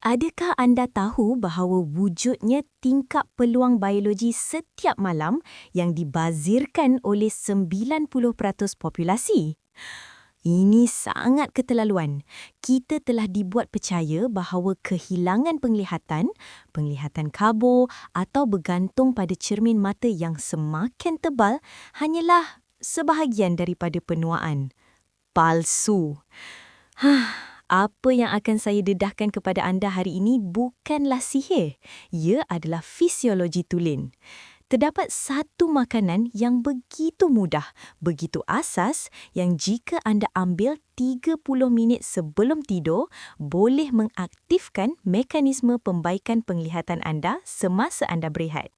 Adakah anda tahu bahawa wujudnya tingkap peluang biologi setiap malam yang dibazirkan oleh 90% populasi? Ini sangat keterlaluan. Kita telah dibuat percaya bahawa kehilangan penglihatan, penglihatan kabur atau bergantung pada cermin mata yang semakin tebal hanyalah sebahagian daripada penuaan. Palsu. Apa yang akan saya dedahkan kepada anda hari ini bukanlah sihir. Ia adalah fisiologi tulen. Terdapat satu makanan yang begitu mudah, begitu asas yang jika anda ambil 30 minit sebelum tidur, boleh mengaktifkan mekanisme pembaikan penglihatan anda semasa anda berehat.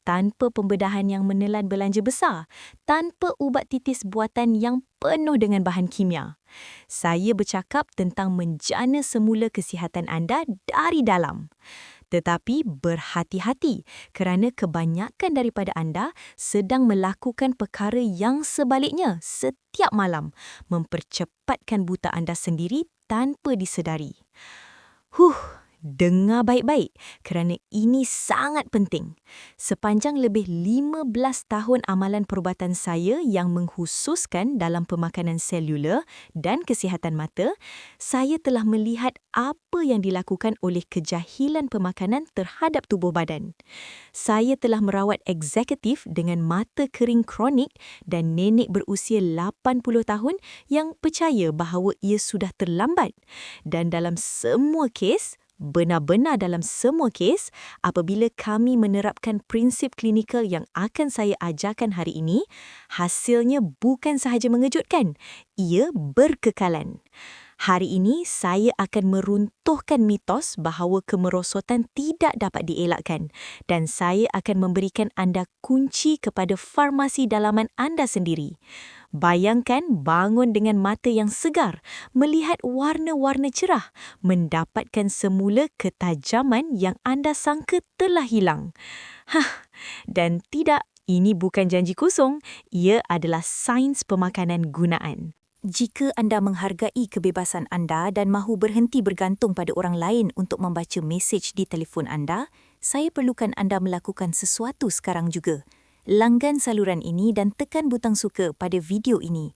Tanpa pembedahan yang menelan belanja besar, tanpa ubat titis buatan yang penuh dengan bahan kimia. Saya bercakap tentang menjana semula kesihatan anda dari dalam. Tetapi berhati-hati kerana kebanyakan daripada anda sedang melakukan perkara yang sebaliknya setiap malam, mempercepatkan buta anda sendiri tanpa disedari. Dengar baik-baik kerana ini sangat penting. Sepanjang lebih 15 tahun amalan perubatan saya yang mengkhususkan dalam pemakanan selular dan kesihatan mata, saya telah melihat apa yang dilakukan oleh kejahilan pemakanan terhadap tubuh badan. Saya telah merawat eksekutif dengan mata kering kronik dan nenek berusia 80 tahun yang percaya bahawa ia sudah terlambat. Dan dalam semua kes, benar-benar dalam semua kes, apabila kami menerapkan prinsip klinikal yang akan saya ajarkan hari ini, hasilnya bukan sahaja mengejutkan, ia berkekalan. Hari ini, saya akan meruntuhkan mitos bahawa kemerosotan tidak dapat dielakkan dan saya akan memberikan anda kunci kepada farmasi dalaman anda sendiri. Bayangkan bangun dengan mata yang segar, melihat warna-warna cerah, mendapatkan semula ketajaman yang anda sangka telah hilang. Dan tidak, ini bukan janji kosong, ia adalah sains pemakanan gunaan. Jika anda menghargai kebebasan anda dan mahu berhenti bergantung pada orang lain untuk membaca mesej di telefon anda, saya perlukan anda melakukan sesuatu sekarang juga. Langgan saluran ini dan tekan butang suka pada video ini.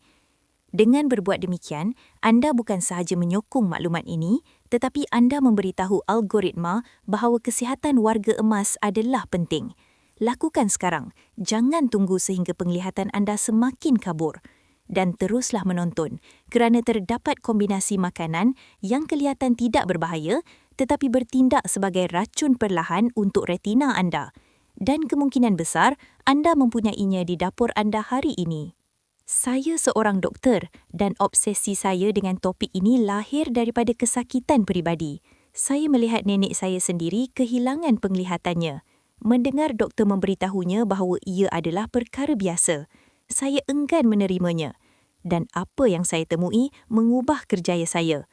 Dengan berbuat demikian, anda bukan sahaja menyokong maklumat ini, tetapi anda memberitahu algoritma bahawa kesihatan warga emas adalah penting. Lakukan sekarang, jangan tunggu sehingga penglihatan anda semakin kabur. Dan teruslah menonton kerana terdapat kombinasi makanan yang kelihatan tidak berbahaya tetapi bertindak sebagai racun perlahan untuk retina anda. Dan kemungkinan besar anda mempunyainya di dapur anda hari ini. Saya seorang doktor dan obsesi saya dengan topik ini lahir daripada kesakitan peribadi. Saya melihat nenek saya sendiri kehilangan penglihatannya. Mendengar doktor memberitahunya bahawa ia adalah perkara biasa, saya enggan menerimanya. Dan apa yang saya temui mengubah kerjaya saya.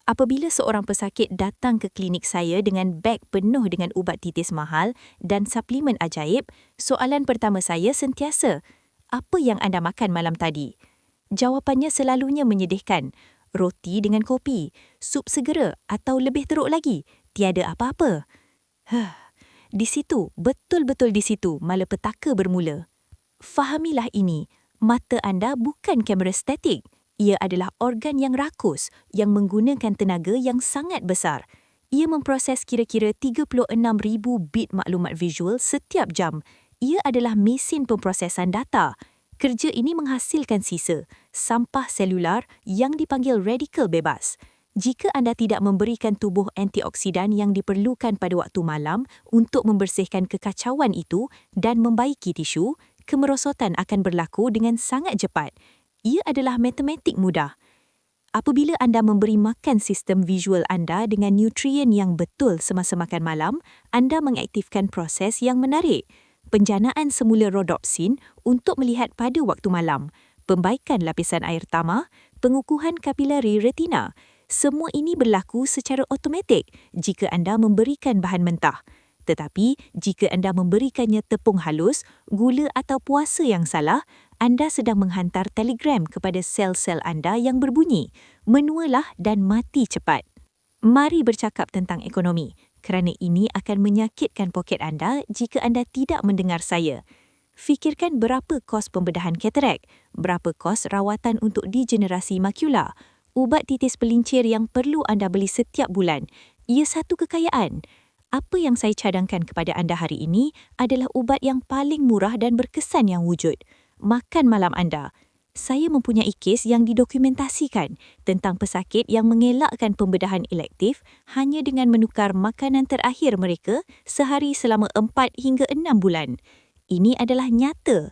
Apabila seorang pesakit datang ke klinik saya dengan beg penuh dengan ubat titis mahal dan suplemen ajaib, soalan pertama saya sentiasa, apa yang anda makan malam tadi? Jawapannya selalunya menyedihkan, roti dengan kopi, sup segera atau lebih teruk lagi, tiada apa-apa. Di situ, betul-betul di situ malapetaka bermula. Fahamilah ini, mata anda bukan kamera statik. Ia adalah organ yang rakus yang menggunakan tenaga yang sangat besar. Ia memproses kira-kira 36,000 bit maklumat visual setiap jam. Ia adalah mesin pemprosesan data. Kerja ini menghasilkan sisa, sampah selular yang dipanggil radikal bebas. Jika anda tidak memberikan tubuh antioksidan yang diperlukan pada waktu malam untuk membersihkan kekacauan itu dan membaiki tisu, kemerosotan akan berlaku dengan sangat cepat. Ia adalah matematik mudah. Apabila anda memberi makan sistem visual anda dengan nutrien yang betul semasa makan malam, anda mengaktifkan proses yang menarik. Penjanaan semula rhodopsin untuk melihat pada waktu malam, pembaikan lapisan air tamah, pengukuhan kapilari retina. Semua ini berlaku secara automatik jika anda memberikan bahan mentah. Tetapi, jika anda memberikannya tepung halus, gula atau puasa yang salah, anda sedang menghantar telegram kepada sel-sel anda yang berbunyi, menualah dan mati cepat. Mari bercakap tentang ekonomi, kerana ini akan menyakitkan poket anda jika anda tidak mendengar saya. Fikirkan berapa kos pembedahan katarak, berapa kos rawatan untuk degenerasi makula, ubat titis pelincir yang perlu anda beli setiap bulan. Ia satu kekayaan. Apa yang saya cadangkan kepada anda hari ini adalah ubat yang paling murah dan berkesan yang wujud. Makan malam anda. Saya mempunyai kes yang didokumentasikan tentang pesakit yang mengelakkan pembedahan elektif hanya dengan menukar makanan terakhir mereka sehari selama 4 hingga 6 bulan. Ini adalah nyata.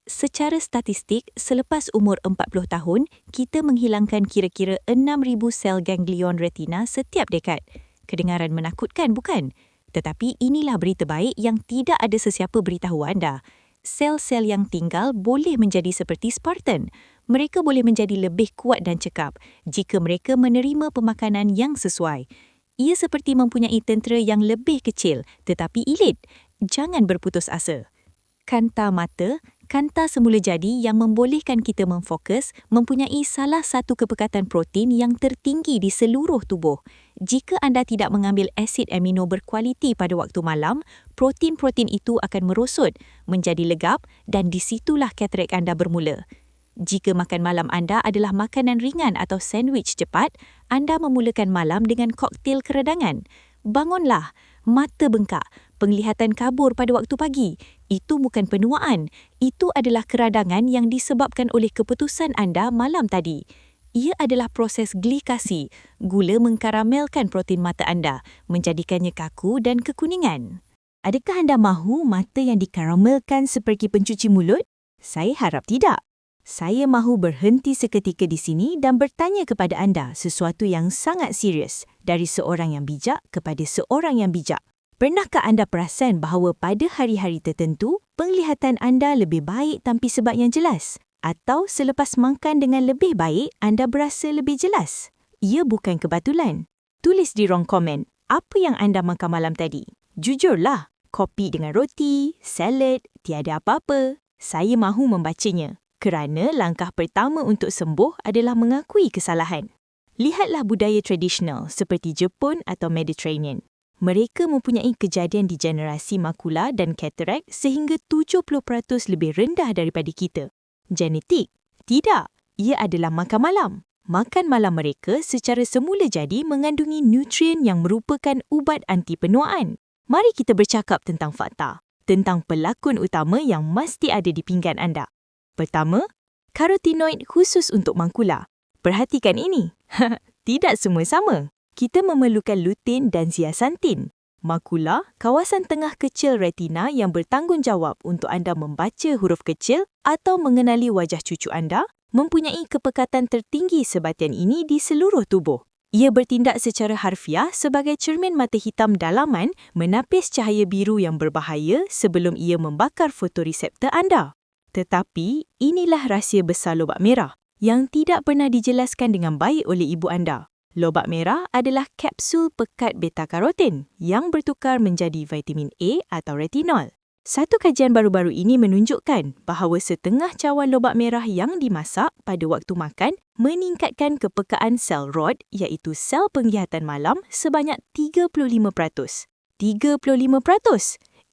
Secara statistik, selepas umur 40 tahun, kita menghilangkan kira-kira 6,000 sel ganglion retina setiap dekad. Kedengaran menakutkan, bukan? Tetapi inilah berita baik yang tidak ada sesiapa beritahu anda. Sel-sel yang tinggal boleh menjadi seperti Spartan. Mereka boleh menjadi lebih kuat dan cekap jika mereka menerima pemakanan yang sesuai. Ia seperti mempunyai tentera yang lebih kecil tetapi elit. Jangan berputus asa. Kanta mata, kanta semula jadi yang membolehkan kita memfokus mempunyai salah satu kepekatan protein yang tertinggi di seluruh tubuh. Jika anda tidak mengambil asid amino berkualiti pada waktu malam, protein-protein itu akan merosot, menjadi legap dan disitulah katarak anda bermula. Jika makan malam anda adalah makanan ringan atau sandwich cepat, anda memulakan malam dengan koktail keredangan. Bangunlah, mata bengkak, penglihatan kabur pada waktu pagi. Itu bukan penuaan, itu adalah keradangan yang disebabkan oleh keputusan anda malam tadi. Ia adalah proses glikasi, gula mengkaramelkan protein mata anda, menjadikannya kaku dan kekuningan. Adakah anda mahu mata yang dikaramelkan seperti pencuci mulut? Saya harap tidak. Saya mahu berhenti seketika di sini dan bertanya kepada anda sesuatu yang sangat serius dari seorang yang bijak kepada seorang yang bijak. Pernahkah anda perasan bahawa pada hari-hari tertentu, penglihatan anda lebih baik tanpa sebab yang jelas? Atau selepas makan dengan lebih baik, anda berasa lebih jelas? Ia bukan kebetulan. Tulis di ruang komen, apa yang anda makan malam tadi? Jujurlah, kopi dengan roti, salad, tiada apa-apa. Saya mahu membacanya. Kerana langkah pertama untuk sembuh adalah mengakui kesalahan. Lihatlah budaya tradisional seperti Jepun atau Mediterranean. Mereka mempunyai kejadian degenerasi makula dan katarak sehingga 70% lebih rendah daripada kita. Genetik? Tidak. Ia adalah makan malam. Makan malam mereka secara semula jadi mengandungi nutrien yang merupakan ubat anti penuaan. Mari kita bercakap tentang fakta. Tentang pelakon utama yang mesti ada di pinggan anda. Pertama, karotinoid khusus untuk makula. Perhatikan ini. Tidak semua sama. Kita memerlukan lutein dan zeaxanthin. Makula, kawasan tengah kecil retina yang bertanggungjawab untuk anda membaca huruf kecil atau mengenali wajah cucu anda, mempunyai kepekatan tertinggi sebatian ini di seluruh tubuh. Ia bertindak secara harfiah sebagai cermin mata hitam dalaman menapis cahaya biru yang berbahaya sebelum ia membakar fotoreseptor anda. Tetapi, inilah rahsia besar lobak merah yang tidak pernah dijelaskan dengan baik oleh ibu anda. Lobak merah adalah kapsul pekat beta-karotin yang bertukar menjadi vitamin A atau retinol. Satu kajian baru-baru ini menunjukkan bahawa setengah cawan lobak merah yang dimasak pada waktu makan meningkatkan kepekaan sel rod iaitu sel penglihatan malam sebanyak 35%. 35%!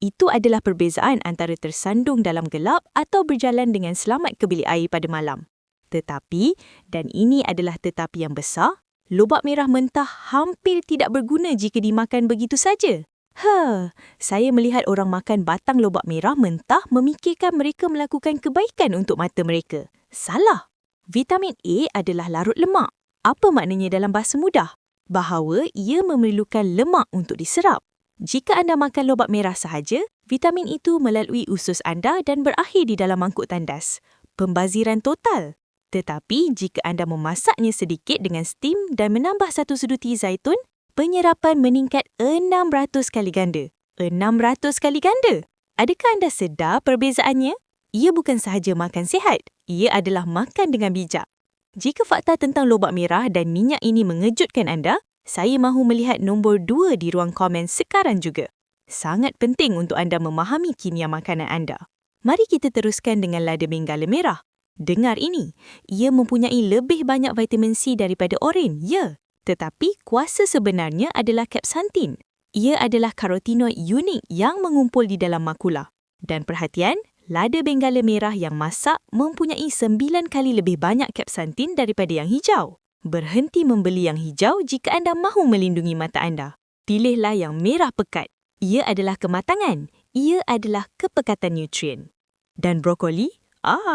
Itu adalah perbezaan antara tersandung dalam gelap atau berjalan dengan selamat ke bilik air pada malam. Tetapi, dan ini adalah tetapi yang besar, lobak merah mentah hampir tidak berguna jika dimakan begitu saja. Saya melihat orang makan batang lobak merah mentah memikirkan mereka melakukan kebaikan untuk mata mereka. Salah. Vitamin A adalah larut lemak. Apa maknanya dalam bahasa mudah? Bahawa ia memerlukan lemak untuk diserap. Jika anda makan lobak merah sahaja, vitamin itu melalui usus anda dan berakhir di dalam mangkuk tandas. Pembaziran total. Tetapi jika anda memasaknya sedikit dengan steam dan menambah 1 suduti zaitun, penyerapan meningkat 600 kali ganda. 600 kali ganda! Adakah anda sedar perbezaannya? Ia bukan sahaja makan sihat, ia adalah makan dengan bijak. Jika fakta tentang lobak merah dan minyak ini mengejutkan anda, saya mahu melihat nombor 2 di ruang komen sekarang juga. Sangat penting untuk anda memahami kimia makanan anda. Mari kita teruskan dengan lada benggala merah. Dengar ini, ia mempunyai lebih banyak vitamin C daripada oren, ya. Tetapi kuasa sebenarnya adalah kapsantin. Ia adalah karotinoid unik yang mengumpul di dalam makula. Dan perhatian, lada benggala merah yang masak mempunyai 9 kali lebih banyak kapsantin daripada yang hijau. Berhenti membeli yang hijau jika anda mahu melindungi mata anda. Pilihlah yang merah pekat. Ia adalah kematangan. Ia adalah kepekatan nutrien. Dan brokoli?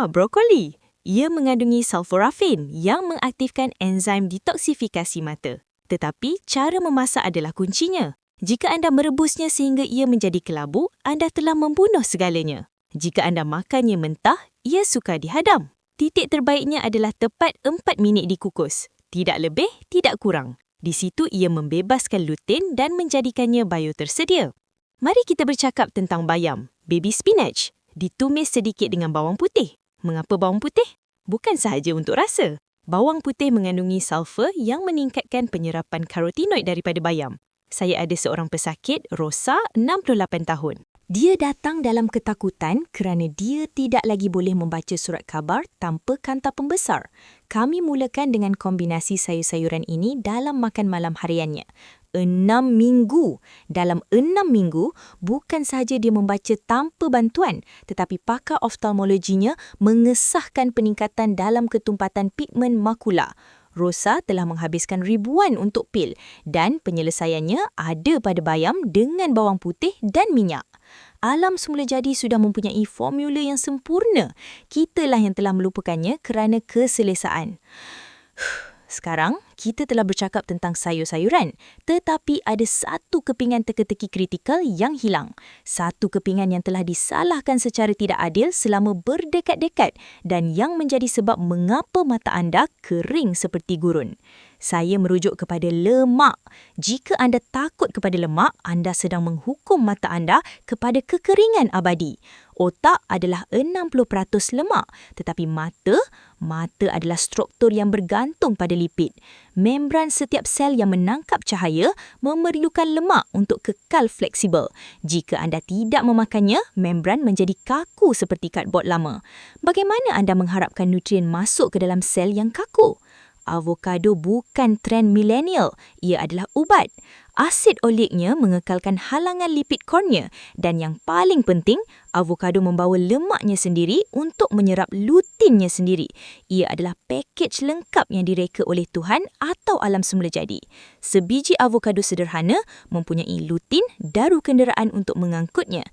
Brokoli. Ia mengandungi sulforafin yang mengaktifkan enzim detoksifikasi mata. Tetapi cara memasak adalah kuncinya. Jika anda merebusnya sehingga ia menjadi kelabu, anda telah membunuh segalanya. Jika anda makannya mentah, ia sukar dihadam. Titik terbaiknya adalah tepat 4 minit dikukus. Tidak lebih, tidak kurang. Di situ ia membebaskan lutein dan menjadikannya biotersedia. Mari kita bercakap tentang bayam, baby spinach. Ditumis sedikit dengan bawang putih. Mengapa bawang putih? Bukan sahaja untuk rasa. Bawang putih mengandungi sulfur yang meningkatkan penyerapan karotinoid daripada bayam. Saya ada seorang pesakit, Rosa, 68 tahun. Dia datang dalam ketakutan kerana dia tidak lagi boleh membaca surat khabar tanpa kanta pembesar. Kami mulakan dengan kombinasi sayur-sayuran ini dalam makan malam hariannya. 6 minggu. Dalam 6 minggu, bukan sahaja dia membaca tanpa bantuan, tetapi pakar oftalmologinya mengesahkan peningkatan dalam ketumpatan pigmen makula. Rosa telah menghabiskan ribuan untuk pil dan penyelesaiannya ada pada bayam dengan bawang putih dan minyak. Alam semula jadi sudah mempunyai formula yang sempurna. Kitalah yang telah melupakannya kerana keselesaan. Sekarang, kita telah bercakap tentang sayur-sayuran, tetapi ada satu kepingan teka-teki kritikal yang hilang. Satu kepingan yang telah disalahkan secara tidak adil selama berdekad-dekad dan yang menjadi sebab mengapa mata anda kering seperti gurun. Saya merujuk kepada lemak. Jika anda takut kepada lemak, anda sedang menghukum mata anda kepada kekeringan abadi. Otak adalah 60% lemak, tetapi mata adalah struktur yang bergantung pada lipid. Membran setiap sel yang menangkap cahaya memerlukan lemak untuk kekal fleksibel. Jika anda tidak memakannya, membran menjadi kaku seperti kadbod lama. Bagaimana anda mengharapkan nutrien masuk ke dalam sel yang kaku? Avokado bukan trend milenial, ia adalah ubat. Asid oliknya mengekalkan halangan lipid kornea dan yang paling penting, avokado membawa lemaknya sendiri untuk menyerap luteinnya sendiri. Ia adalah pakej lengkap yang direka oleh Tuhan atau alam semula jadi. Sebiji avokado sederhana mempunyai lutein, daru kenderaan untuk mengangkutnya.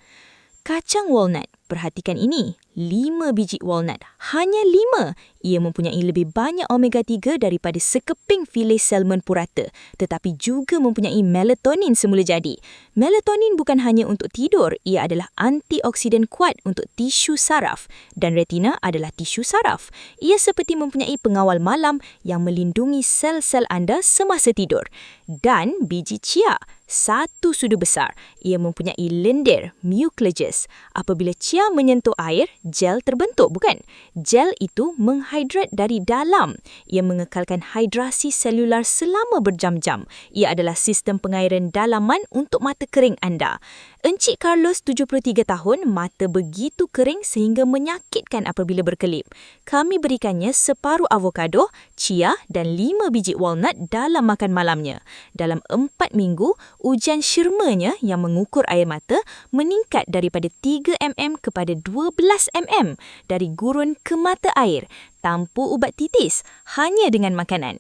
Kacang walnut, perhatikan ini, 5 biji walnut, hanya 5. Ia mempunyai lebih banyak omega-3 daripada sekeping filet salmon purata, tetapi juga mempunyai melatonin semula jadi. Melatonin bukan hanya untuk tidur, ia adalah antioksidan kuat untuk tisu saraf dan retina adalah tisu saraf. Ia seperti mempunyai pengawal malam yang melindungi sel-sel anda semasa tidur. Dan biji chia, 1 sudu besar. Ia mempunyai lendir, mucilagus. Apabila chia menyentuh air, gel terbentuk, bukan? Gel itu menghidrat dari dalam. Ia mengekalkan hidrasi selular selama berjam-jam. Ia adalah sistem pengairan dalaman untuk mata kering anda. Encik Carlos, 73 tahun, mata begitu kering sehingga menyakitkan apabila berkelip. Kami berikannya separuh avokado, chia dan 5 biji walnut dalam makan malamnya. Dalam 4 minggu, ujian syirmanya yang mengukur air mata meningkat daripada 3 mm kepada 12 mm dari gurun ke mata air tanpa ubat titis, hanya dengan makanan.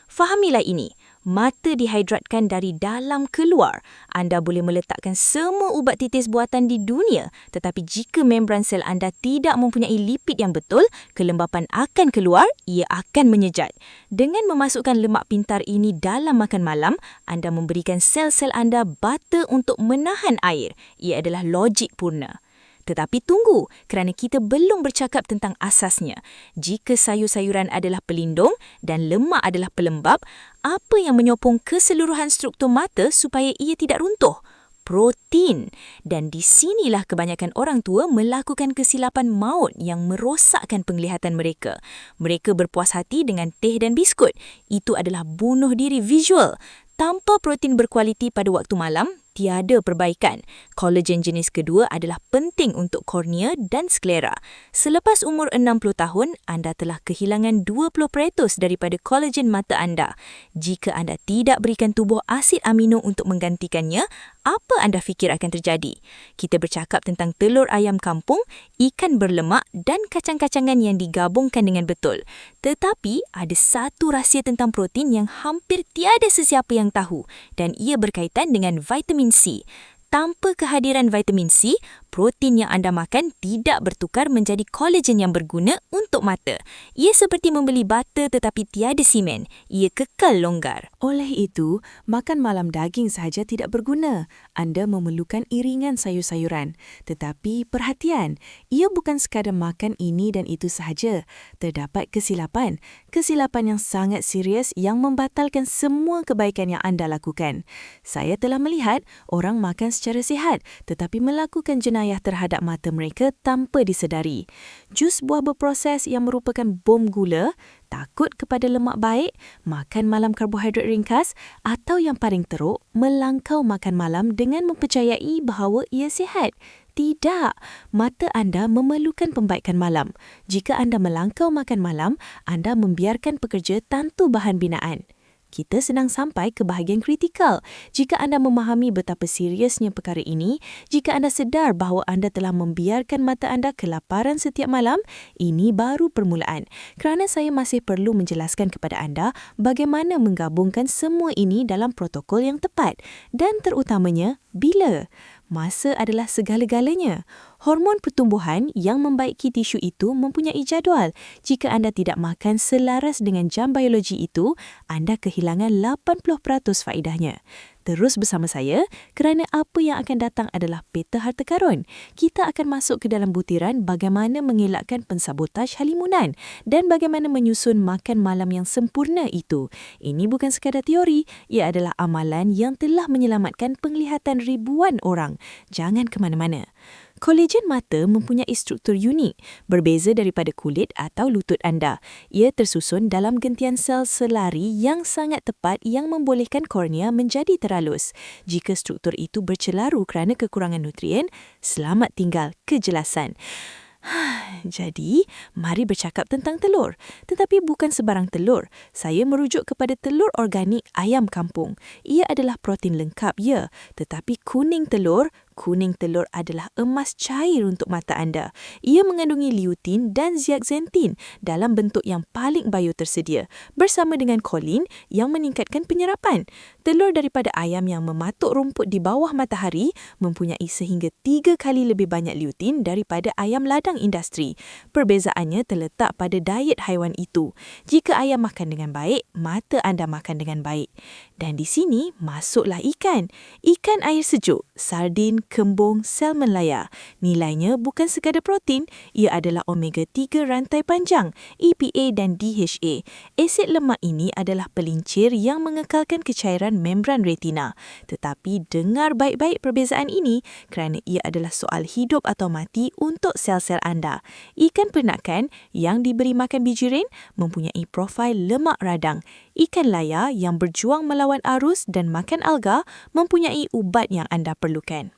Fahamilah ini. Mata dihidratkan dari dalam keluar. Anda boleh meletakkan semua ubat titis buatan di dunia, tetapi jika membran sel anda tidak mempunyai lipid yang betul, kelembapan akan keluar, ia akan menyejat. Dengan memasukkan lemak pintar ini dalam makan malam, anda memberikan sel-sel anda bata untuk menahan air. Ia adalah logik purna. Tetapi tunggu, kerana kita belum bercakap tentang asasnya. Jika sayur-sayuran adalah pelindung dan lemak adalah pelembab, apa yang menyokong keseluruhan struktur mata supaya ia tidak runtuh? Protein. Dan di sinilah kebanyakan orang tua melakukan kesilapan maut yang merosakkan penglihatan mereka. Mereka berpuas hati dengan teh dan biskut. Itu adalah bunuh diri visual. Tanpa protein berkualiti pada waktu malam, tiada perbaikan. Kolagen jenis kedua adalah penting untuk kornea dan sklera. Selepas umur 60 tahun, anda telah kehilangan 20% daripada kolagen mata anda. Jika anda tidak berikan tubuh asid amino untuk menggantikannya, apa anda fikir akan terjadi? Kita bercakap tentang telur ayam kampung, ikan berlemak dan kacang-kacangan yang digabungkan dengan betul. Tetapi ada satu rahsia tentang protein yang hampir tiada sesiapa yang tahu, dan ia berkaitan dengan vitamin C. Tanpa kehadiran vitamin C, protein yang anda makan tidak bertukar menjadi kolagen yang berguna untuk mata. Ia seperti membeli bata tetapi tiada simen. Ia kekal longgar. Oleh itu, makan malam daging sahaja tidak berguna. Anda memerlukan iringan sayur-sayuran. Tetapi perhatian, ia bukan sekadar makan ini dan itu sahaja. Terdapat kesilapan. Kesilapan yang sangat serius yang membatalkan semua kebaikan yang anda lakukan. Saya telah melihat orang makan secara sihat tetapi melakukan jenayah terhadap mata mereka tanpa disedari. Jus buah berproses yang merupakan bom gula, takut kepada lemak baik, makan malam karbohidrat ringkas atau yang paling teruk, melangkau makan malam dengan mempercayai bahawa ia sihat. Tidak, mata anda memerlukan pembaikan malam. Jika anda melangkau makan malam, anda membiarkan pekerja tantu bahan binaan. Kita sedang sampai ke bahagian kritikal. Jika anda memahami betapa seriusnya perkara ini, jika anda sedar bahawa anda telah membiarkan mata anda kelaparan setiap malam, ini baru permulaan. Kerana saya masih perlu menjelaskan kepada anda bagaimana menggabungkan semua ini dalam protokol yang tepat. Dan terutamanya, bila? Masa adalah segala-galanya. Hormon pertumbuhan yang membaiki tisu itu mempunyai jadual. Jika anda tidak makan selaras dengan jam biologi itu, anda kehilangan 80% faedahnya. Terus bersama saya kerana apa yang akan datang adalah peta harta karun. Kita akan masuk ke dalam butiran bagaimana mengelakkan pensabotaj halimunan dan bagaimana menyusun makan malam yang sempurna itu. Ini bukan sekadar teori, ia adalah amalan yang telah menyelamatkan penglihatan ribuan orang. Jangan ke mana-mana. Kolagen mata mempunyai struktur unik, berbeza daripada kulit atau lutut anda. Ia tersusun dalam gentian sel selari yang sangat tepat yang membolehkan kornea menjadi terhalus. Jika struktur itu bercelaru kerana kekurangan nutrien, selamat tinggal kejelasan. Jadi, mari bercakap tentang telur. Tetapi bukan sebarang telur. Saya merujuk kepada telur organik ayam kampung. Ia adalah protein lengkap, ya. Tetapi kuning telur adalah emas cair untuk mata anda. Ia mengandungi lutein dan zeaxanthin dalam bentuk yang paling bio tersedia, bersama dengan kolin yang meningkatkan penyerapan. Telur daripada ayam yang mematuk rumput di bawah matahari mempunyai sehingga 3 kali lebih banyak lutein daripada ayam ladang industri. Perbezaannya terletak pada diet haiwan itu. Jika ayam makan dengan baik, mata anda makan dengan baik. Dan di sini masuklah ikan. Ikan air sejuk, sardin, kembung, salmon layar. Nilainya bukan sekadar protein, ia adalah omega-3 rantai panjang, EPA dan DHA. Asid lemak ini adalah pelincir yang mengekalkan kecairan membran retina. Tetapi dengar baik-baik perbezaan ini kerana ia adalah soal hidup atau mati untuk sel-sel anda. Ikan pernakan yang diberi makan bijirin mempunyai profil lemak radang. Ikan layar yang berjuang melawan arus dan makan alga mempunyai ubat yang anda perlukan.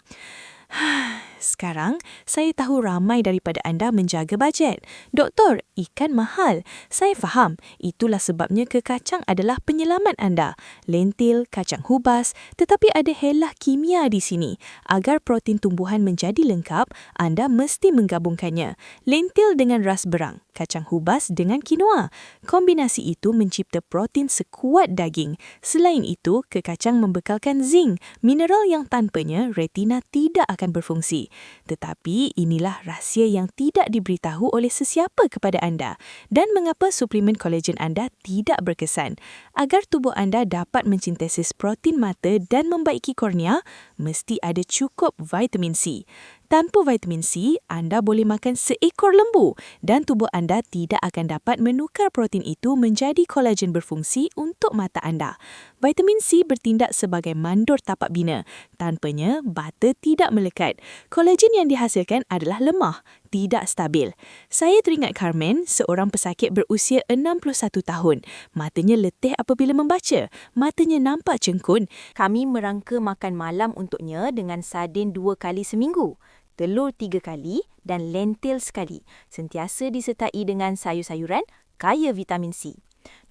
Sekarang, saya tahu ramai daripada anda menjaga bajet. Doktor, ikan mahal. Saya faham. Itulah sebabnya kekacang adalah penyelamat anda. Lentil, kacang hubas. Tetapi ada helah kimia di sini. Agar protein tumbuhan menjadi lengkap, anda mesti menggabungkannya. Lentil dengan ras berang. Kacang hubas dengan quinoa. Kombinasi itu mencipta protein sekuat daging. Selain itu, kekacang membekalkan zinc, mineral yang tanpanya retina tidak akan berfungsi. Tetapi inilah rahsia yang tidak diberitahu oleh sesiapa kepada anda dan mengapa suplemen kolagen anda tidak berkesan. Agar tubuh anda dapat mensintesis protein mata dan membaiki kornea, mesti ada cukup vitamin C. Tanpa vitamin C, anda boleh makan seekor lembu dan tubuh anda tidak akan dapat menukar protein itu menjadi kolagen berfungsi untuk mata anda. Vitamin C bertindak sebagai mandor tapak bina. Tanpanya, bata tidak melekat. Kolagen yang dihasilkan adalah lemah. tidak stabil. Saya teringat Carmen, seorang pesakit berusia 61 tahun. Matanya letih apabila membaca. Matanya nampak cengkun. Kami merangka makan malam untuknya dengan sardin 2 kali seminggu, telur 3 kali dan lentil sekali. Sentiasa disertai dengan sayur-sayuran kaya vitamin C.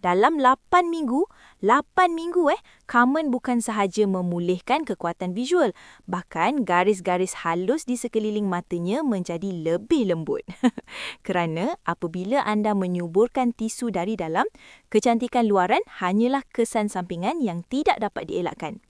Dalam 8 minggu, Carmen bukan sahaja memulihkan kekuatan visual, bahkan garis-garis halus di sekeliling matanya menjadi lebih lembut. Kerana apabila anda menyuburkan tisu dari dalam, kecantikan luaran hanyalah kesan sampingan yang tidak dapat dielakkan.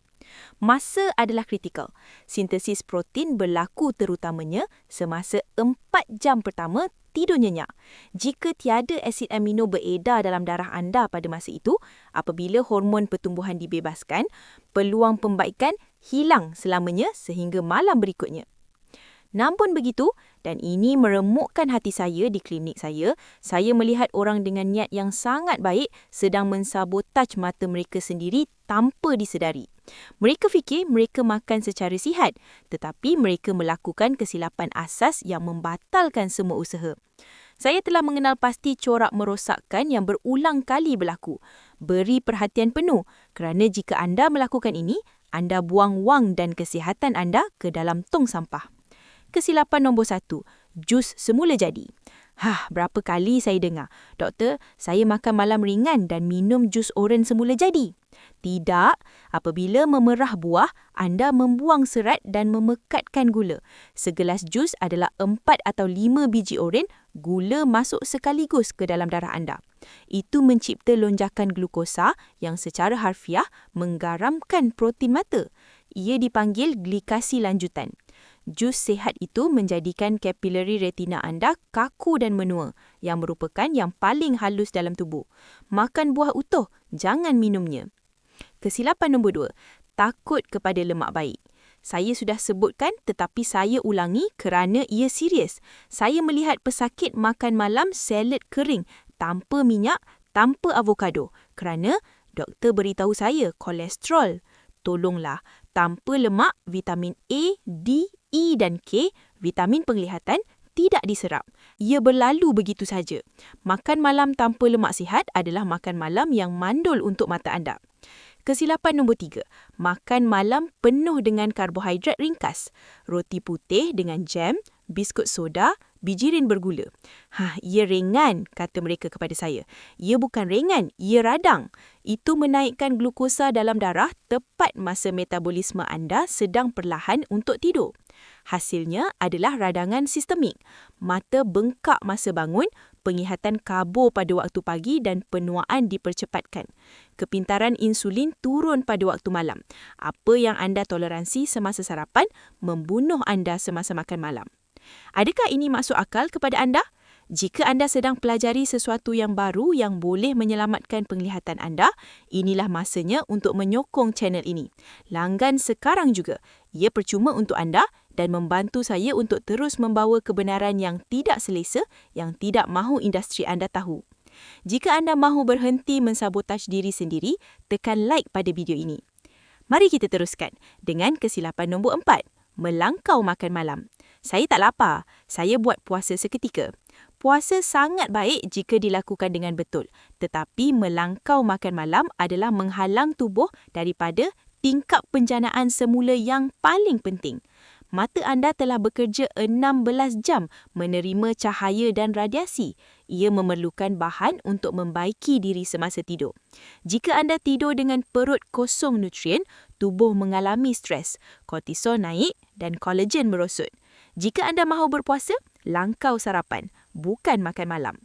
Masa adalah kritikal. Sintesis protein berlaku terutamanya semasa 4 jam pertama tidur nyenyak. Jika tiada asid amino beredar dalam darah anda pada masa itu, apabila hormon pertumbuhan dibebaskan, peluang pembaikan hilang selamanya sehingga malam berikutnya. Namun begitu, dan ini meremukkan hati saya di klinik saya melihat orang dengan niat yang sangat baik sedang mensabotaj mata mereka sendiri tanpa disedari. Mereka fikir mereka makan secara sihat, tetapi mereka melakukan kesilapan asas yang membatalkan semua usaha. Saya telah mengenal pasti corak merosakkan yang berulang kali berlaku. Beri perhatian penuh kerana jika anda melakukan ini, anda buang wang dan kesihatan anda ke dalam tong sampah. Kesilapan nombor 1, jus semula jadi. Berapa kali saya dengar, "Doktor, saya makan malam ringan dan minum jus oren semula jadi." Tidak, apabila memerah buah, anda membuang serat dan memekatkan gula. Segelas jus adalah 4 atau 5 biji oren, gula masuk sekaligus ke dalam darah anda. Itu mencipta lonjakan glukosa yang secara harfiah menggaramkan protein mata. Ia dipanggil glikasi lanjutan. Jus sihat itu menjadikan kapilari retina anda kaku dan menua, yang merupakan yang paling halus dalam tubuh. Makan buah utuh, jangan minumnya. Kesilapan nombor 2, takut kepada lemak baik. Saya sudah sebutkan tetapi saya ulangi kerana ia serius. Saya melihat pesakit makan malam salad kering, tanpa minyak, tanpa avokado. Kerana doktor beritahu saya kolesterol. Tolonglah, tanpa lemak, vitamin A, D, E dan K, vitamin penglihatan, tidak diserap. Ia berlalu begitu saja. Makan malam tanpa lemak sihat adalah makan malam yang mandul untuk mata anda. Kesilapan nombor 3, makan malam penuh dengan karbohidrat ringkas. Roti putih dengan jam, biskut soda, bijirin bergula. Ia ringan, kata mereka kepada saya. Ia bukan ringan, ia radang. Itu menaikkan glukosa dalam darah tepat masa metabolisme anda sedang perlahan untuk tidur. Hasilnya adalah radangan sistemik. Mata bengkak masa bangun, penglihatan kabur pada waktu pagi dan penuaan dipercepatkan. Kepintaran insulin turun pada waktu malam. Apa yang anda toleransi semasa sarapan, membunuh anda semasa makan malam. Adakah ini masuk akal kepada anda? Jika anda sedang pelajari sesuatu yang baru yang boleh menyelamatkan penglihatan anda, inilah masanya untuk menyokong channel ini. Langgan sekarang juga. Ia percuma untuk anda dan membantu saya untuk terus membawa kebenaran yang tidak selesa, yang tidak mahu industri anda tahu. Jika anda mahu berhenti mensabotaj diri sendiri, tekan like pada video ini. Mari kita teruskan dengan kesilapan nombor 4, melangkau makan malam. Saya tak lapar, saya buat puasa seketika. Puasa sangat baik jika dilakukan dengan betul, tetapi melangkau makan malam adalah menghalang tubuh daripada tingkap penjanaan semula yang paling penting. Mata anda telah bekerja 16 jam menerima cahaya dan radiasi. Ia memerlukan bahan untuk membaiki diri semasa tidur. Jika anda tidur dengan perut kosong nutrien, tubuh mengalami stres, kortisol naik dan kolagen merosot. Jika anda mahu berpuasa, langkau sarapan, bukan makan malam.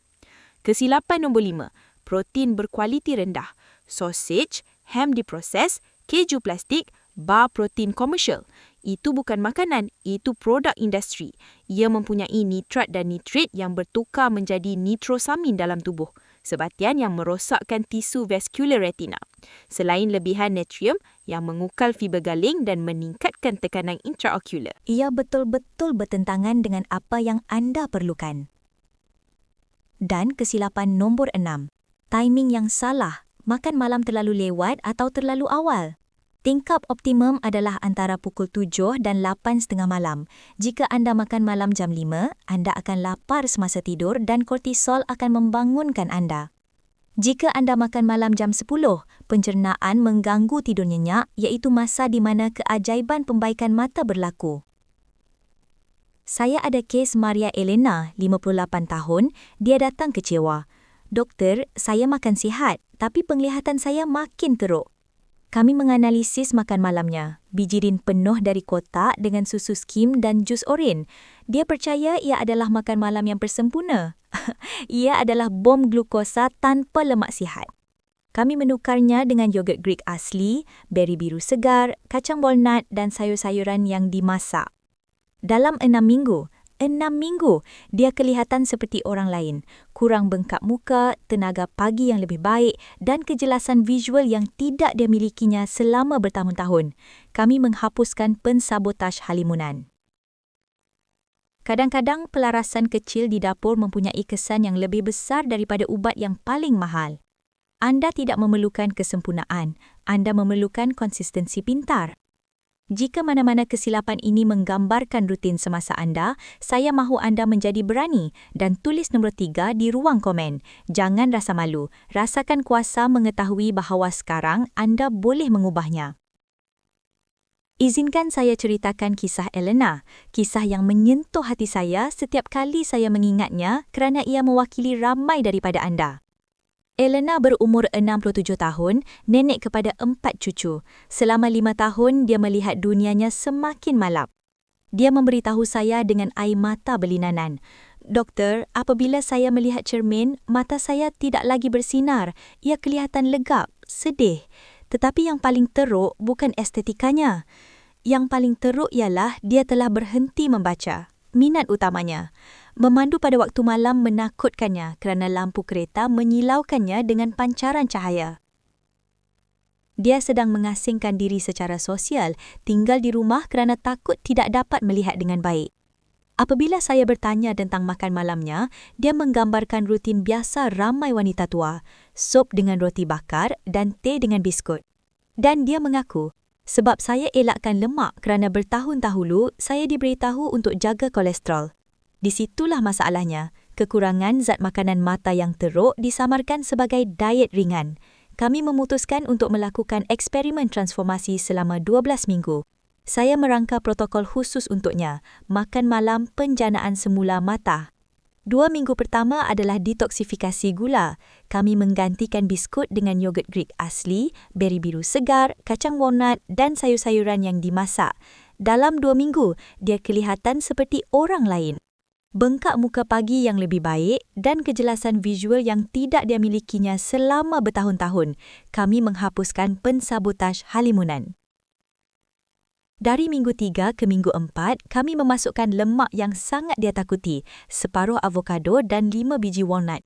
Kesilapan nombor 5, protein berkualiti rendah. Sausage, ham diproses, keju plastik, bar protein komersial. Itu bukan makanan, itu produk industri. Ia mempunyai nitrat dan nitrit yang bertukar menjadi nitrosamin dalam tubuh, sebatian yang merosakkan tisu vascular retina. Selain lebihan natrium yang mengukal fiber galing dan meningkatkan tekanan intraokular. Ia betul-betul bertentangan dengan apa yang anda perlukan. Dan kesilapan nombor 6, timing yang salah, makan malam terlalu lewat atau terlalu awal. Tingkap optimum adalah antara pukul 7 dan 8.30 malam. Jika anda makan malam jam 5, anda akan lapar semasa tidur dan kortisol akan membangunkan anda. Jika anda makan malam jam 10, pencernaan mengganggu tidur nyenyak iaitu masa di mana keajaiban pembaikan mata berlaku. Saya ada kes Maria Elena, 58 tahun, dia datang kecewa. Doktor, saya makan sihat, tapi penglihatan saya makin teruk. Kami menganalisis makan malamnya. Bijirin penuh dari kotak dengan susu skim dan jus oren. Dia percaya ia adalah makan malam yang bersempurna. Ia adalah bom glukosa tanpa lemak sihat. Kami menukarnya dengan yogurt Greek asli, beri biru segar, kacang walnut dan sayur-sayuran yang dimasak. Dalam 6 minggu, dia kelihatan seperti orang lain. Kurang bengkak muka, tenaga pagi yang lebih baik dan kejelasan visual yang tidak dia milikinya selama bertahun-tahun. Kami menghapuskan pensabotaj halimunan. Kadang-kadang pelarasan kecil di dapur mempunyai kesan yang lebih besar daripada ubat yang paling mahal. Anda tidak memerlukan kesempurnaan, anda memerlukan konsistensi pintar. Jika mana-mana kesilapan ini menggambarkan rutin semasa anda, saya mahu anda menjadi berani dan tulis nombor 3 di ruang komen. Jangan rasa malu, rasakan kuasa mengetahui bahawa sekarang anda boleh mengubahnya. Izinkan saya ceritakan kisah Elena, kisah yang menyentuh hati saya setiap kali saya mengingatnya kerana ia mewakili ramai daripada anda. Elena berumur 67 tahun, nenek kepada 4 cucu. Selama 5 tahun, dia melihat dunianya semakin malap. Dia memberitahu saya dengan air mata berlinanan. Doktor, apabila saya melihat cermin, mata saya tidak lagi bersinar. Ia kelihatan legap, sedih. Tetapi yang paling teruk bukan estetikanya. Yang paling teruk ialah dia telah berhenti membaca. Minat utamanya. Memandu pada waktu malam menakutkannya kerana lampu kereta menyilaukannya dengan pancaran cahaya. Dia sedang mengasingkan diri secara sosial, tinggal di rumah kerana takut tidak dapat melihat dengan baik. Apabila saya bertanya tentang makan malamnya, dia menggambarkan rutin biasa ramai wanita tua, sup dengan roti bakar dan teh dengan biskut. Dan dia mengaku, sebab saya elakkan lemak kerana bertahun dahulu saya diberitahu untuk jaga kolesterol. Di situlah masalahnya. Kekurangan zat makanan mata yang teruk disamarkan sebagai diet ringan. Kami memutuskan untuk melakukan eksperimen transformasi selama 12 minggu. Saya merangka protokol khusus untuknya, makan malam penjanaan semula mata. 2 minggu pertama adalah detoksifikasi gula. Kami menggantikan biskut dengan yogurt Greek asli, beri biru segar, kacang walnut dan sayur-sayuran yang dimasak. Dalam 2 minggu, dia kelihatan seperti orang lain. Bengkak muka pagi yang lebih baik dan kejelasan visual yang tidak dia milikinya selama bertahun-tahun. Kami menghapuskan pensabotaj halimunan. Dari minggu 3 ke minggu 4, kami memasukkan lemak yang sangat dia takuti, separuh avokado dan 5 biji walnut.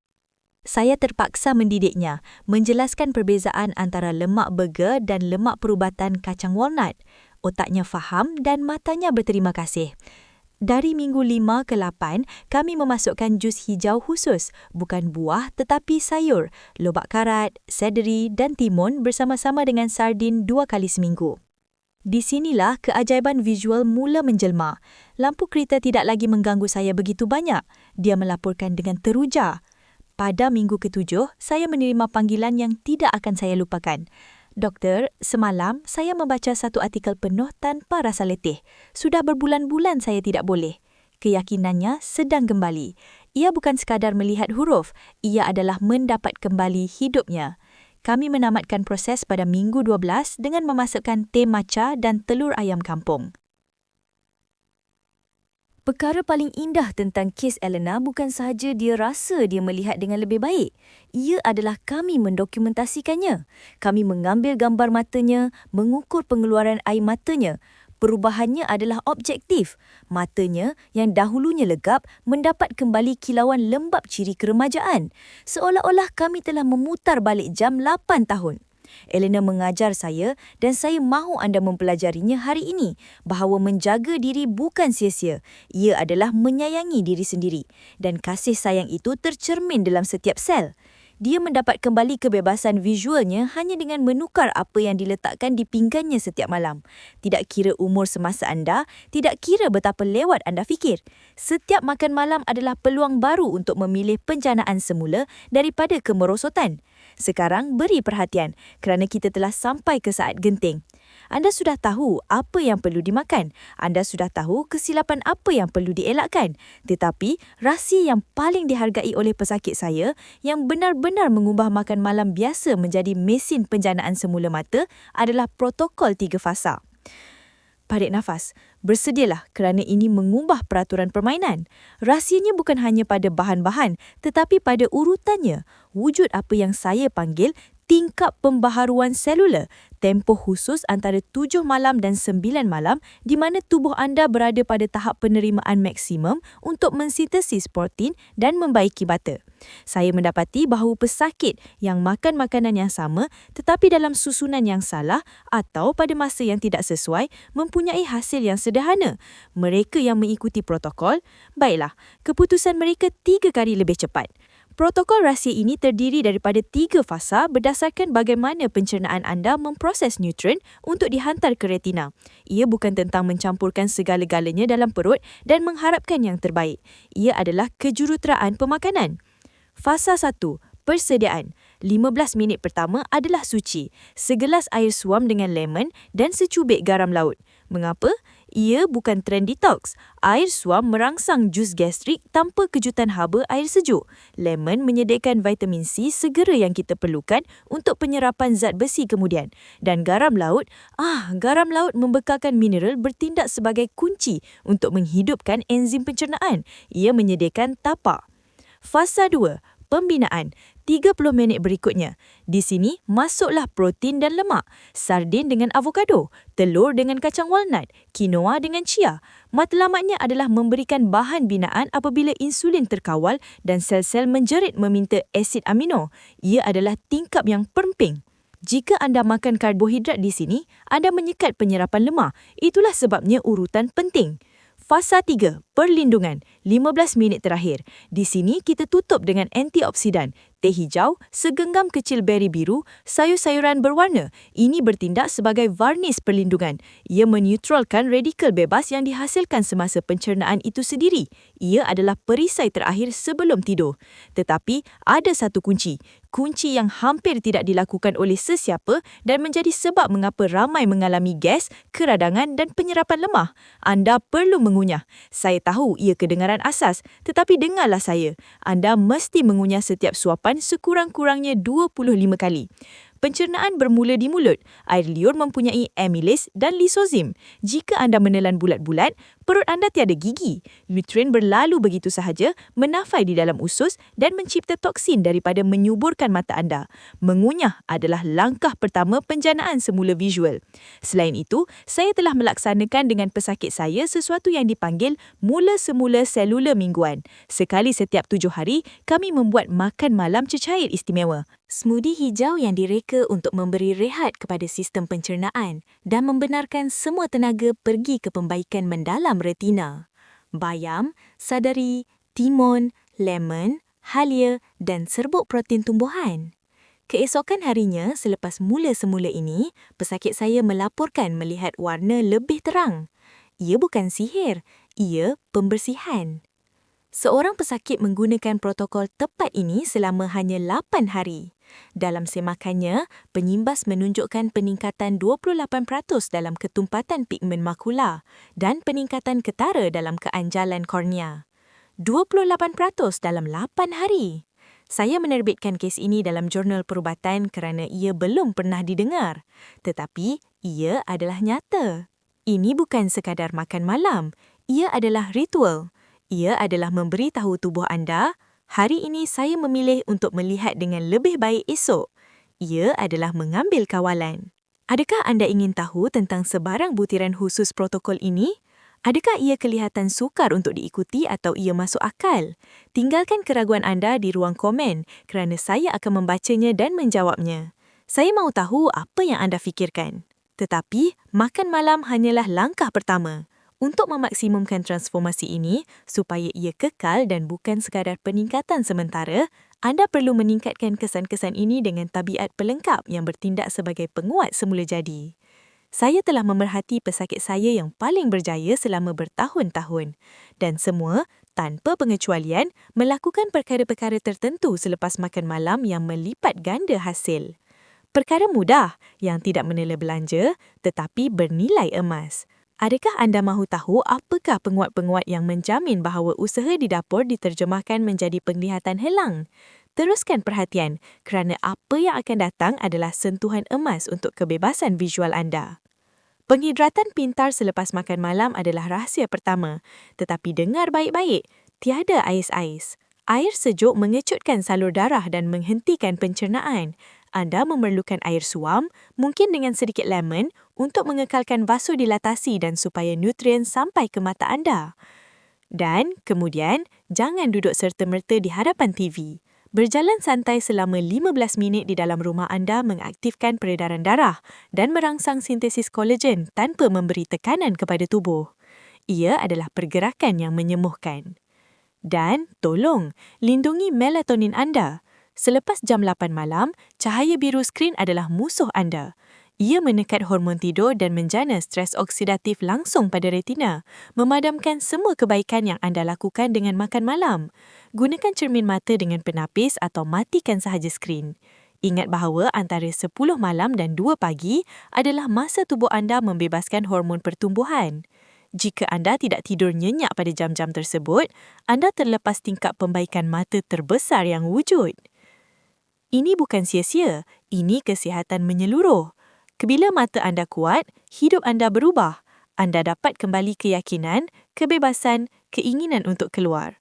Saya terpaksa mendidiknya, menjelaskan perbezaan antara lemak burger dan lemak perubatan kacang walnut. Otaknya faham dan matanya berterima kasih. Dari minggu 5 ke 8, kami memasukkan jus hijau khusus, bukan buah tetapi sayur, lobak karat, seledri dan timun bersama-sama dengan sardin 2 kali seminggu. Di sinilah keajaiban visual mula menjelma. Lampu kereta tidak lagi mengganggu saya begitu banyak. Dia melaporkan dengan teruja. Pada minggu ke-7, saya menerima panggilan yang tidak akan saya lupakan. Doktor, semalam saya membaca satu artikel penuh tanpa rasa letih. Sudah berbulan-bulan saya tidak boleh. Keyakinannya sedang kembali. Ia bukan sekadar melihat huruf, ia adalah mendapat kembali hidupnya. Kami menamatkan proses pada minggu 12 dengan memasukkan teh matcha dan telur ayam kampung. Perkara paling indah tentang kes Elena bukan sahaja dia rasa dia melihat dengan lebih baik. Ia adalah kami mendokumentasikannya. Kami mengambil gambar matanya, mengukur pengeluaran air matanya. Perubahannya adalah objektif. Matanya yang dahulunya legap mendapat kembali kilauan lembap ciri keremajaan. Seolah-olah kami telah memutar balik jam 8 tahun. Elena mengajar saya dan saya mahu anda mempelajarinya hari ini bahawa menjaga diri bukan sia-sia. Ia adalah menyayangi diri sendiri dan kasih sayang itu tercermin dalam setiap sel. Dia mendapat kembali kebebasan visualnya hanya dengan menukar apa yang diletakkan di pinggannya setiap malam. Tidak kira umur semasa anda, tidak kira betapa lewat anda fikir. Setiap makan malam adalah peluang baru untuk memilih penjanaan semula daripada kemerosotan. Sekarang beri perhatian kerana kita telah sampai ke saat genting. Anda sudah tahu apa yang perlu dimakan. Anda sudah tahu kesilapan apa yang perlu dielakkan. Tetapi, rahsia yang paling dihargai oleh pesakit saya yang benar-benar mengubah makan malam biasa menjadi mesin penjanaan semula mata adalah protokol 3 fasa. Tarik nafas. Bersedialah kerana ini mengubah peraturan permainan. Rahsianya bukan hanya pada bahan-bahan tetapi pada urutannya. Wujud apa yang saya panggil tingkap pembaharuan selular, tempoh khusus antara 7 malam dan 9 malam di mana tubuh anda berada pada tahap penerimaan maksimum untuk mensintesis protein dan membaiki bata. Saya mendapati bahawa pesakit yang makan makanan yang sama tetapi dalam susunan yang salah atau pada masa yang tidak sesuai mempunyai hasil yang sederhana. Mereka yang mengikuti protokol, baiklah, keputusan mereka 3 kali lebih cepat. Protokol rahsia ini terdiri daripada 3 fasa berdasarkan bagaimana pencernaan anda memproses nutrien untuk dihantar ke retina. Ia bukan tentang mencampurkan segala-galanya dalam perut dan mengharapkan yang terbaik. Ia adalah kejuruteraan pemakanan. Fasa 1. Persediaan. 15 minit pertama adalah suci. Segelas air suam dengan lemon dan secubit garam laut. Mengapa? Ia bukan trend detox. Air suam merangsang jus gastrik tanpa kejutan haba air sejuk. Lemon menyediakan vitamin C segera yang kita perlukan untuk penyerapan zat besi kemudian. Dan garam laut membekalkan mineral bertindak sebagai kunci untuk menghidupkan enzim pencernaan. Ia menyediakan tapak. Fasa 2. Pembinaan. 30 minit berikutnya. Di sini, masuklah protein dan lemak. Sardin dengan avokado, telur dengan kacang walnut, quinoa dengan chia. Matlamatnya adalah memberikan bahan binaan apabila insulin terkawal dan sel-sel menjerit meminta asid amino. Ia adalah tingkap yang penting. Jika anda makan karbohidrat di sini, anda menyekat penyerapan lemak. Itulah sebabnya urutan penting. Fasa 3. Perlindungan. 15 minit terakhir. Di sini kita tutup dengan antioksidan. Teh hijau, segenggam kecil beri biru, sayur-sayuran berwarna. Ini bertindak sebagai varnis perlindungan. Ia meneutralkan radikal bebas yang dihasilkan semasa pencernaan itu sendiri. Ia adalah perisai terakhir sebelum tidur. Tetapi ada satu kunci. Kunci yang hampir tidak dilakukan oleh sesiapa dan menjadi sebab mengapa ramai mengalami gas, keradangan dan penyerapan lemah. Anda perlu mengunyah. Saya tahu ia kedengaran asas, tetapi dengarlah saya. Anda mesti mengunyah setiap suapan sekurang-kurangnya 25 kali. Pencernaan bermula di mulut. Air liur mempunyai amylase dan lisozim. Jika anda menelan bulat-bulat, perut anda tiada gigi. Nutrien berlalu begitu sahaja, menafai di dalam usus dan mencipta toksin daripada menyuburkan mata anda. Mengunyah adalah langkah pertama penjanaan semula visual. Selain itu, saya telah melaksanakan dengan pesakit saya sesuatu yang dipanggil mula semula selular mingguan. Sekali setiap 7 hari, kami membuat makan malam cecair istimewa. Smoothie hijau yang direka untuk memberi rehat kepada sistem pencernaan dan membenarkan semua tenaga pergi ke pembaikan mendalam retina. Bayam, sadari, timun, lemon, halia dan serbuk protein tumbuhan. Keesokan harinya, selepas mula semula ini, pesakit saya melaporkan melihat warna lebih terang. Ia bukan sihir, ia pembersihan. Seorang pesakit menggunakan protokol tepat ini selama hanya 8 hari. Dalam semakannya, penyimbas menunjukkan peningkatan 28% dalam ketumpatan pigmen makula dan peningkatan ketara dalam keanjalan kornea. 28% dalam 8 hari. Saya menerbitkan kes ini dalam jurnal perubatan kerana ia belum pernah didengar. Tetapi, ia adalah nyata. Ini bukan sekadar makan malam. Ia adalah ritual. Ia adalah memberitahu tubuh anda, hari ini saya memilih untuk melihat dengan lebih baik esok. Ia adalah mengambil kawalan. Adakah anda ingin tahu tentang sebarang butiran khusus protokol ini? Adakah ia kelihatan sukar untuk diikuti atau ia masuk akal? Tinggalkan keraguan anda di ruang komen kerana saya akan membacanya dan menjawabnya. Saya mahu tahu apa yang anda fikirkan. Tetapi, makan malam hanyalah langkah pertama. Untuk memaksimumkan transformasi ini, supaya ia kekal dan bukan sekadar peningkatan sementara, anda perlu meningkatkan kesan-kesan ini dengan tabiat pelengkap yang bertindak sebagai penguat semula jadi. Saya telah memerhati pesakit saya yang paling berjaya selama bertahun-tahun dan semua, tanpa pengecualian, melakukan perkara-perkara tertentu selepas makan malam yang melipat ganda hasil. Perkara mudah yang tidak menela belanja tetapi bernilai emas. Adakah anda mahu tahu apakah penguat-penguat yang menjamin bahawa usaha di dapur diterjemahkan menjadi penglihatan helang? Teruskan perhatian kerana apa yang akan datang adalah sentuhan emas untuk kebebasan visual anda. Penghidratan pintar selepas makan malam adalah rahsia pertama, tetapi dengar baik-baik, tiada ais-ais. Air sejuk mengecutkan salur darah dan menghentikan pencernaan. Anda memerlukan air suam, mungkin dengan sedikit lemon, untuk mengekalkan vasodilatasi dan supaya nutrien sampai ke mata anda. Dan kemudian, jangan duduk serta-merta di hadapan TV. Berjalan santai selama 15 minit di dalam rumah anda mengaktifkan peredaran darah dan merangsang sintesis kolagen tanpa memberi tekanan kepada tubuh. Ia adalah pergerakan yang menyembuhkan. Dan tolong, lindungi melatonin anda. Selepas jam 8 malam, cahaya biru skrin adalah musuh anda. Ia menekat hormon tidur dan menjana stres oksidatif langsung pada retina, memadamkan semua kebaikan yang anda lakukan dengan makan malam. Gunakan cermin mata dengan penapis atau matikan sahaja skrin. Ingat bahawa antara 10 malam dan 2 pagi adalah masa tubuh anda membebaskan hormon pertumbuhan. Jika anda tidak tidur nyenyak pada jam-jam tersebut, anda terlepas tingkap pembaikan mata terbesar yang wujud. Ini bukan sia-sia, ini kesihatan menyeluruh. Kebila mata anda kuat, hidup anda berubah. Anda dapat kembali keyakinan, kebebasan, keinginan untuk keluar.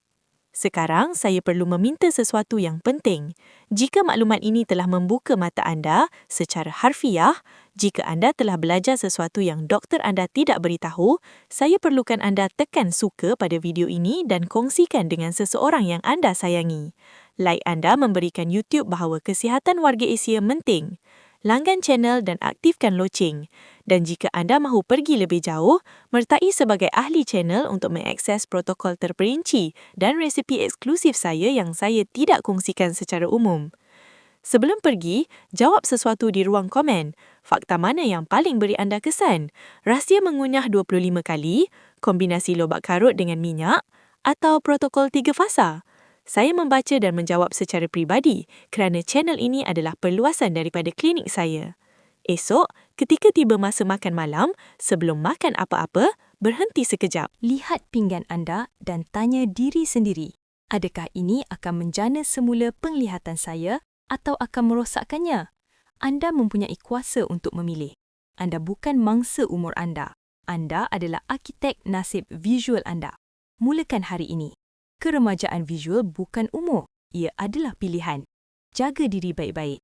Sekarang, saya perlu meminta sesuatu yang penting. Jika maklumat ini telah membuka mata anda secara harfiah, jika anda telah belajar sesuatu yang doktor anda tidak beritahu, saya perlukan anda tekan suka pada video ini dan kongsikan dengan seseorang yang anda sayangi. Like anda memberikan YouTube bahawa kesihatan warga Asia penting. Langgan channel dan aktifkan loceng. Dan jika anda mahu pergi lebih jauh, mertai sebagai ahli channel untuk mengakses protokol terperinci dan resipi eksklusif saya yang saya tidak kongsikan secara umum. Sebelum pergi, jawab sesuatu di ruang komen. Fakta mana yang paling beri anda kesan? Rahsia mengunyah 25 kali, kombinasi lobak karut dengan minyak, atau protokol 3 fasa? Saya membaca dan menjawab secara peribadi kerana channel ini adalah perluasan daripada klinik saya. Esok, ketika tiba masa makan malam, sebelum makan apa-apa, berhenti sekejap. Lihat pinggan anda dan tanya diri sendiri, adakah ini akan menjana semula penglihatan saya atau akan merosakkannya? Anda mempunyai kuasa untuk memilih. Anda bukan mangsa umur anda. Anda adalah arkitek nasib visual anda. Mulakan hari ini. Keremajaan visual bukan umur, ia adalah pilihan. Jaga diri baik-baik.